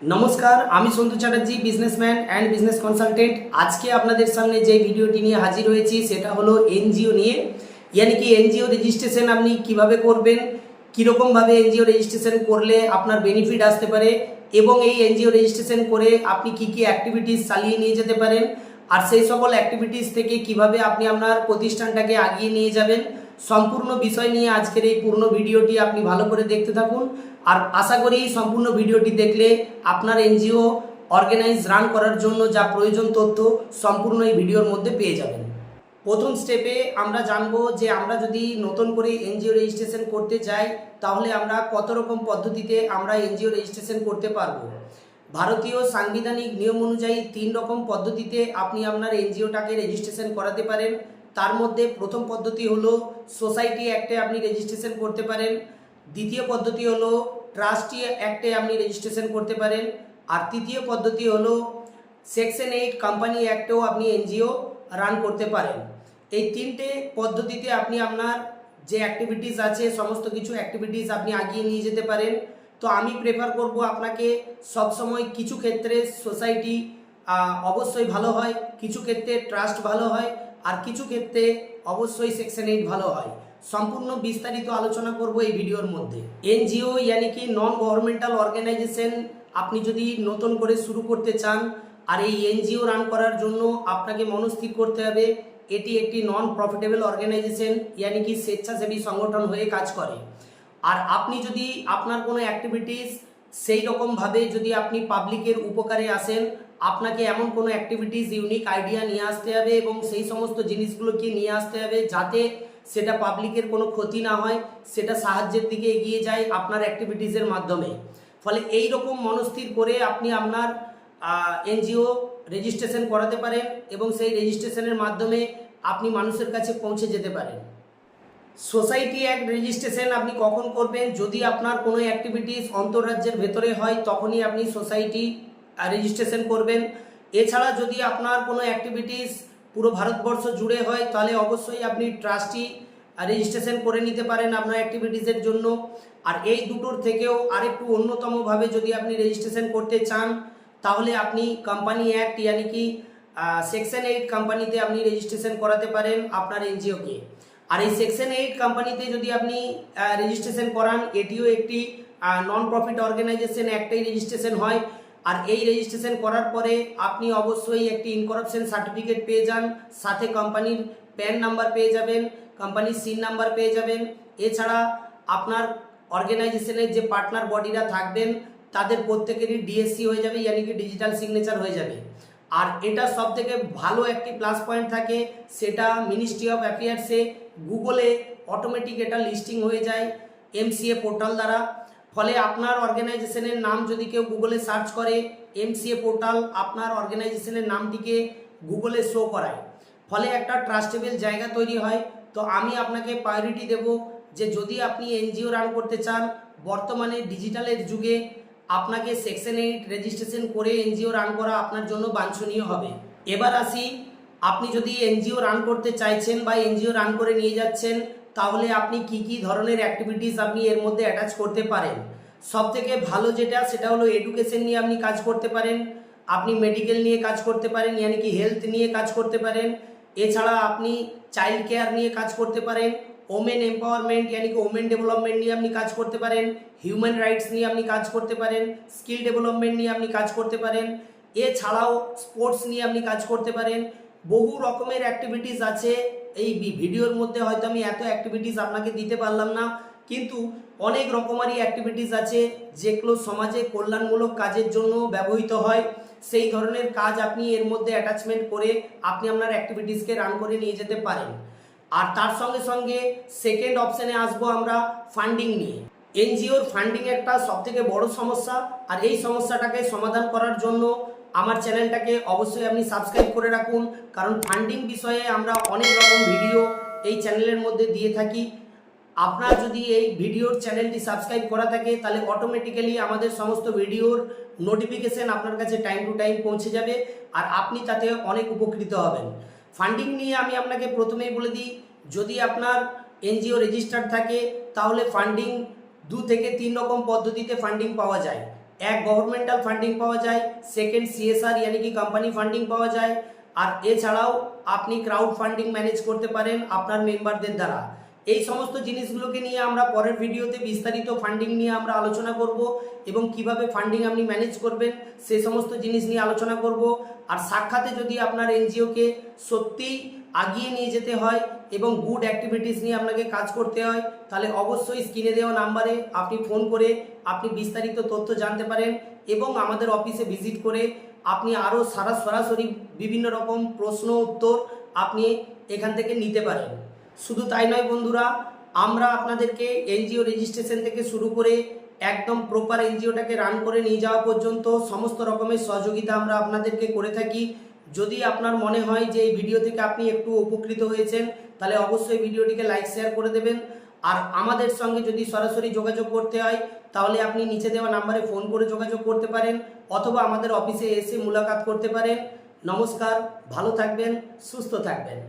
নমস্কার, আমি Santu Chatterjee, businessman and business consultant. আজকে আপনাদের সামনে যে ভিডিওটি নিয়ে হাজির হয়েছি সেটা হলো এনজিও নিয়ে। ইয়ানি কি এনজিও রেজিস্ট্রেশন আপনি কিভাবে করবেন, কীরকমভাবে এনজিও রেজিস্ট্রেশন করলে আপনার বেনিফিট আসতে পারে, এবং এই এনজিও রেজিস্ট্রেশন করে আপনি কি কি অ্যাক্টিভিটিস চালিয়ে নিয়ে যেতে পারেন, আর সেই সকল অ্যাক্টিভিটিস থেকে কিভাবে আপনি আপনার প্রতিষ্ঠানটাকে এগিয়ে নিয়ে যাবেন, সম্পূর্ণ বিষয় নিয়ে আজকের এই পূর্ণ ভিডিওটি আপনি ভালো করে দেখতে থাকুন। আর আশা করি সম্পূর্ণ ভিডিওটি দেখলে আপনার এনজিও অর্গানাইজ রান করার জন্য যা প্রয়োজন তথ্য সম্পূর্ণ এই ভিডিওর মধ্যে পেয়ে যাবেন। প্রথম স্টেপে আমরা জানবো যে আমরা যদি নতুন করে এনজিও রেজিস্ট্রেশন করতে চাই তাহলে আমরা কত রকম পদ্ধতিতে আমরা এনজিও রেজিস্ট্রেশন করতে পারবো। ভারতীয় সাংবিধানিক নিয়ম অনুযায়ী 3 রকম পদ্ধতিতে আপনি আপনার এনজিওটাকে রেজিস্ট্রেশন করাতে পারেন। তার মধ্যে প্রথম পদ্ধতি হলো সোসাইটি অ্যাক্টে আপনি রেজিস্ট্রেশন করতে পারেন। দ্বিতীয় পদ্ধতি হলো ট্রাস্টি অ্যাক্টে আপনি রেজিস্ট্রেশন করতে পারেন। আর তৃতীয় পদ্ধতি হলো সেকশন 8 কোম্পানি অ্যাক্টেও আপনি এনজিও রান করতে পারেন। এই 3টে পদ্ধতিতে আপনি আপনার যে অ্যাক্টিভিটিস আছে সমস্ত কিছু অ্যাক্টিভিটিস আপনি এগিয়ে নিয়ে যেতে পারেন। তো আমি প্রেফার করব আপনাকে সবসময় কিছু ক্ষেত্রে সোসাইটি অবশ্যই ভালো হয়, কিছু ক্ষেত্রে ট্রাস্ট ভালো হয়, আর কিছু ক্ষেত্রে অবশ্যই সেকশন 8 ভালো হয়। সম্পূর্ণ বিস্তারিত আলোচনা করব এই ভিডিওর মধ্যে। এনজিও ইয়ানি কি নন গভর্নমেন্টাল অর্গানাইজেশন আপনি যদি নতুন করে শুরু করতে চান, আর এই এনজিও রান করার জন্য আপনাকে মনস্থির করতে হবে এটি একটি নন প্রফিটেবল অর্গানাইজেশন, ইয়ানি কি স্বেচ্ছাসেবী সংগঠন হয়ে কাজ করে। আর আপনি যদি আপনার কোনো অ্যাক্টিভিটিস সেই রকমভাবে যদি আপনি পাবলিকের উপকারে আসেন, আপনাকে এমন কোনো অ্যাক্টিভিটিস ইউনিক আইডিয়া নিয়ে আসতে হবে এবং সেই সমস্ত জিনিসগুলোকে নিয়ে আসতে হবে যাতে সেটা পাবলিকের কোনো ক্ষতি না হয়, সেটা সাহায্যের দিকে এগিয়ে যায় আপনার অ্যাক্টিভিটিসের মাধ্যমে। ফলে এই রকম মনস্থির করে আপনি আপনার এনজিও রেজিস্ট্রেশন করাতে পারেন এবং সেই রেজিস্ট্রেশনের মাধ্যমে আপনি মানুষের কাছে পৌঁছে যেতে পারেন। সোসাইটি অ্যাক্ট রেজিস্ট্রেশন আপনি কখন করবেন? যদি আপনার কোনো অ্যাক্টিভিটিস অন্তর্রাজ্যের ভেতরে হয় তখনই আপনি সোসাইটি রেজিস্ট্রেশন করবেন। এছাড়া যদি আপনার কোনো অ্যাক্টিভিটিস পুরো ভারতবর্ষ জুড়ে হয় তাহলে অবশ্যই আপনি ট্রাস্টি রেজিস্ট্রেশন করে নিতে পারেন আপনার অ্যাক্টিভিটিসের জন্য। আর এই দুটোর থেকেও আরেকটু অন্যতমভাবে যদি আপনি রেজিস্ট্রেশন করতে চান তাহলে আপনি কোম্পানি অ্যাক্ট ইয়ানি কি সেকশন 8 কোম্পানিতে আপনি রেজিস্ট্রেশন করাতে পারেন আপনার এনজিওকে। আর এই সেকশন 8 কোম্পানিতে যদি আপনি রেজিস্ট্রেশন করান, এটিও একটি নন প্রফিট অর্গানাইজেশন অ্যাক্টেই রেজিস্ট্রেশন হয়। আর এই রেজিস্ট্রেশন করার পরে আপনি অবশ্যই একটি ইনকরাপশন সার্টিফিকেট পেয়ে যান, সাথে কোম্পানির প্যান নাম্বার পেয়ে যাবেন, কোম্পানির সিন নাম্বার পেয়ে যাবেন। এছাড়া আপনার অর্গানাইজেশনের যে পার্টনার বডিরা থাকবেন তাদের প্রত্যেকেরই ডিএসসি হয়ে যাবে, ইয়ানি কি ডিজিটাল সিগনেচার হয়ে যাবে। আর এটা সব থেকে ভালো একটি প্লাস পয়েন্ট থাকে, সেটা মিনিস্ট্রি অফ অ্যাফেয়ার্সে গুগলে অটোমেটিক এটা লিস্টিং হয়ে যায় এমসিএ পোর্টাল দ্বারা। ফলে আপনার অর্গানাইজেশনের নাম যদি কেউ গুগলে সার্চ করে, এমসিএ পোর্টাল আপনার অর্গানাইজেশনের নামটিকে গুগলে শো করায়। ফলে একটা ট্রাস্টেবল জায়গা তৈরি হয়। তো আমি আপনাকে প্রায়োরিটি দেব যে যদি আপনি এনজিও রান করতে চান বর্তমানে ডিজিটালের যুগে, আপনাকে সেকশন 8 রেজিস্ট্রেশন করে এনজিও রান করা আপনার জন্য বাঞ্ছনীয় হবে। এবার আসি, আপনি যদি এনজিও রান করতে চাইছেন বা এনজিও রান করে নিয়ে যাচ্ছেন তাহলে আপনি কি কি ধরনের অ্যাক্টিভিটিস আপনি এর মধ্যে অ্যাটাচ করতে পারেন। সব থেকে ভালো যেটা সেটা হলো এডুকেশন নিয়ে আপনি কাজ করতে পারেন, আপনি মেডিকেল নিয়ে কাজ করতে পারেন, ইয়ানি কি হেলথ নিয়ে কাজ করতে পারেন। এছাড়া আপনি চাইল্ড কেয়ার নিয়ে কাজ করতে পারেন, ওমেন এম্পাওয়ারমেন্ট ইয়ানি কি ওমেন ডেভেলপমেন্ট নিয়ে আপনি কাজ করতে পারেন, হিউম্যান রাইটস নিয়ে আপনি কাজ করতে পারেন, স্কিল ডেভেলপমেন্ট নিয়ে আপনি কাজ করতে পারেন। এছাড়াও স্পোর্টস নিয়ে আপনি কাজ করতে পারেন। বহু রকমের অ্যাক্টিভিটিস আছে। এই ভিডিওর মধ্যে হয়তো আমি এত অ্যাক্টিভিটিস আপনাকে দিতে পারলাম না, কিন্তু অনেক রকমারি অ্যাক্টিভিটিস আছে যেগুলো সমাজে কল্যাণমূলক কাজের জন্য ব্যবহৃত হয়। সেই ধরনের কাজ আপনি এর মধ্যে অ্যাটাচমেন্ট করে আপনি আপনার অ্যাক্টিভিটিসকে রান করে নিয়ে যেতে পারেন। আর তার সঙ্গে সঙ্গে সেকেন্ড অপশানে আসবো আমরা ফান্ডিং নিয়ে। এনজিওর ফান্ডিং একটা সবথেকে বড় সমস্যা, আর এই সমস্যাটাকে সমাধান করার জন্য আমার চ্যানেলটাকে অবশ্যই আপনি সাবস্ক্রাইব করে রাখুন, কারণ ফান্ডিং বিষয়ে আমরা অনেক রকম ভিডিও এই চ্যানেলের মধ্যে দিয়ে থাকি। আপনার যদি এই ভিডিওর চ্যানেলটি সাবস্ক্রাইব করা থাকে তাহলে অটোমেটিক্যালি আমাদের সমস্ত ভিডিওর নোটিফিকেশন আপনার কাছে টাইম টু টাইম পৌঁছে যাবে আর আপনি তাতে অনেক উপকৃত হবেন। ফান্ডিং নিয়ে আমি আপনাকে প্রথমেই বলে দিই, যদি আপনার এনজিও রেজিস্টার্ড থাকে তাহলে ফান্ডিং 2 থেকে 3 রকম পদ্ধতিতে ফান্ডিং পাওয়া যায়। এক গভর্নমেন্টাল ফান্ডিং পাওয়া যায়, সেকেন্ড সিএসআর यानी কি কোম্পানি ফান্ডিং পাওয়া যায়, আর এছাড়াও আপনি ক্রাউড ফান্ডিং ম্যানেজ করতে পারেন আপনার মেম্বারদের দ্বারা। এই সমস্ত জিনিসগুলোকে নিয়ে আমরা পরের ভিডিওতে বিস্তারিত ফান্ডিং নিয়ে আমরা আলোচনা করব এবং কিভাবে ফান্ডিং আপনি ম্যানেজ করবেন সেই সমস্ত জিনিস নিয়ে আলোচনা করব। আর সাক্ষাতে যদি আপনার এনজিওকে সত্যিই আগিয়ে নিয়ে যেতে হয় এবং গুড অ্যাক্টিভিটিস নিয়ে আপনাকে কাজ করতে হয়, তাহলে অবশ্যই স্ক্রিনে দেওয়া নাম্বারে আপনি ফোন করে আপনি বিস্তারিত তথ্য জানতে পারেন এবং আমাদের অফিসে ভিজিট করে আপনি আরও সরাসরি বিভিন্ন রকম প্রশ্ন উত্তর আপনি এখান থেকে নিতে পারেন। শুধু তাই নয় বন্ধুরা, আমরা আপনাদেরকে এনজিও রেজিস্ট্রেশন থেকে শুরু করে একদম প্রপার এনজিওটাকে রান করে নিয়ে যাওয়া পর্যন্ত সমস্ত রকমের সহযোগিতা আমরা আপনাদেরকে করে থাকি। যদি আপনার মনে হয় যে এই ভিডিও থেকে আপনি একটু উপকৃত হয়েছেন, তাহলে অবশ্যই ভিডিওটিকে লাইক শেয়ার করে দেবেন। আর আমাদের সঙ্গে যদি সরাসরি যোগাযোগ করতে হয়, তাহলে আপনি নিচে দেওয়া নাম্বারে ফোন করে যোগাযোগ করতে পারেন অথবা আমাদের অফিসে এসে মুলাকাত করতে পারেন। নমস্কার, ভালো থাকবেন, সুস্থ থাকবেন।